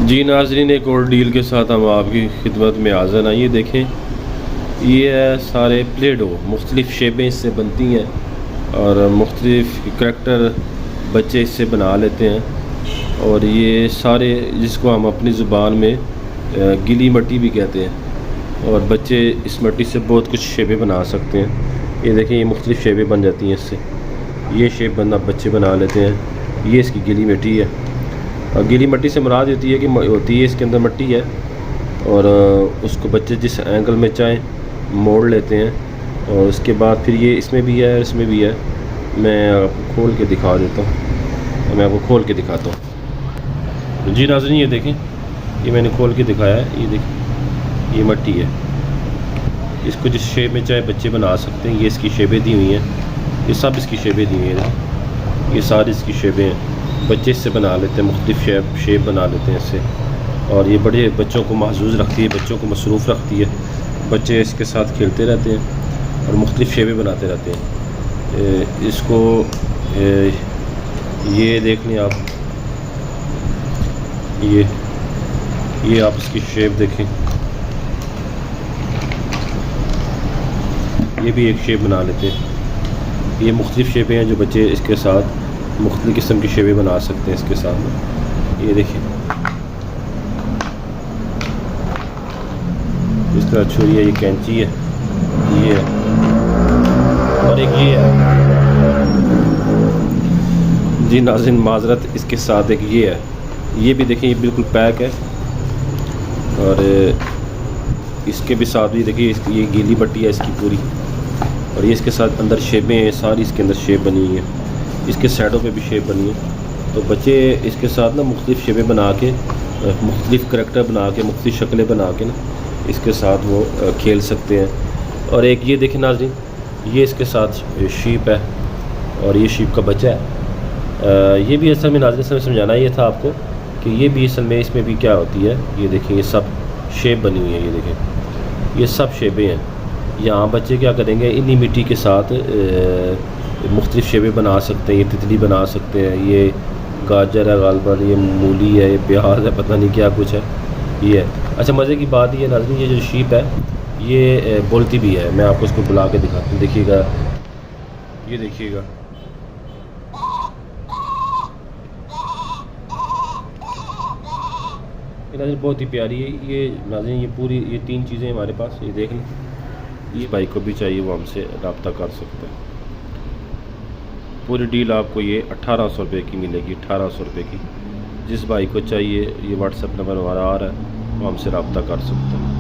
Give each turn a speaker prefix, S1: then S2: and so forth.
S1: जी नाज़रीन, एक और डील के साथ हम आपकी खिदमत में हाज़िर हैं। ये देखें, ये है सारे प्ले डो, मुख्तलिफ़ शेपें इससे बनती हैं और मुख्तलिफ़ करैक्टर बच्चे इससे बना लेते हैं। और ये सारे, जिसको हम अपनी ज़ुबान में गीली मट्टी भी कहते हैं, और बच्चे इस मट्टी से बहुत कुछ शेपें बना सकते हैं। ये देखें, ये मुख्तलिफ़ शेपें बन जाती हैं इससे। ये शेप बच्चे बना लेते हैं। ये इसकी गीली मिट्टी है। और गीली मिट्टी से मुराद होती है कि इसके अंदर मिट्टी है और उसको बच्चे जिस एंगल में चाहें मोड़ लेते हैं। और उसके बाद फिर ये इसमें भी है, इसमें भी है। मैं आपको खोल के दिखा देता हूँ, मैं आपको खोल के दिखाता हूँ। जी नाज़रीन, ये देखें, ये मैंने खोल के दिखाया है। ये देखें, ये मिट्टी है। इसको जिस शेप में चाहे बच्चे बना सकते हैं। ये इसकी शेपें दी हुई हैं, ये सब इसकी शेपें दी हुई हैं। ये सारी इसकी शेपें हैं, बच्चे इससे बना लेते हैं, मुख्तलिफ़ शेप बना लेते हैं इससे। और ये बड़े बच्चों को महजूज़ रखती है, बच्चों को मसरूफ़ रखती है। बच्चे इसके साथ खेलते रहते हैं और मुख्तलिफ़ शेपें बनाते रहते हैं। इसको ये देख लें आप, ये आप इसकी शेप देखें। ये भी एक शेप बना लेते हैं। ये मुख्तलिफ़ शेपें हैं जो बच्चे इसके साथ मुख्तलिफ़ किस्म की शेपें बना सकते हैं इसके साथ। ये देखिए, इस तरह छुरी है, ये कैंची है, ये है, और एक ये है। जी नाज़रीन, माज़रत, इसके साथ एक ये है। ये भी देखिए, ये बिल्कुल पैक है। और इसके भी साथ भी देखिए, ये गीली मट्टी है इसकी पूरी। और ये इसके साथ अंदर शेपें हैं, सारी इसके अंदर शेप बनी हुई है। इसके साइडों पे भी शेप बनी है। तो बच्चे इसके साथ ना मुख्तलिफ़ शेपें बना के, मुख्तलिफ़ करैक्टर बना के, मुख्तलिफ़ शक्लें बना के ना इसके साथ वो खेल सकते हैं। और एक ये देखें नाज़रीन, ये इसके साथ शीप है और ये शीप का बच्चा है। ये भी असल में नाज़रीन से समझाना ये था आपको कि ये भी असल में इसमें भी क्या होती है। ये देखें, ये सब शेप बनी हुई है। ये देखें, ये सब शेपें हैं। यहाँ बच्चे क्या करेंगे, इन्हीं मिट्टी के साथ मुख्तलिफ़ शेपें बना सकते हैं। ये तितली बना सकते हैं, ये गाजर है गालबन, ये मूली है, ये प्याज है, पता नहीं क्या कुछ है, ये है। अच्छा, मज़े की बात ये नाज़रीन, ये जो शीप है ये बोलती भी है। मैं आपको इसको बुला के दिखाता हूँ, देखिएगा, ये देखिएगा। ये नाज़रीन बहुत ही प्यारी है। ये नाज़रीन, ये पूरी, ये 3 चीज़ें हमारे पास, ये देख लें। ये भाई को भी चाहिए वो हमसे रब्ता कर सकते हैं। पूरी डील आपको ये 1800 रुपये की मिलेगी, 1800 रुपये की। जिस भाई को चाहिए, ये व्हाट्सएप नंबर हमारा आ रहा है, वो हमसे रब्ता कर सकते हैं।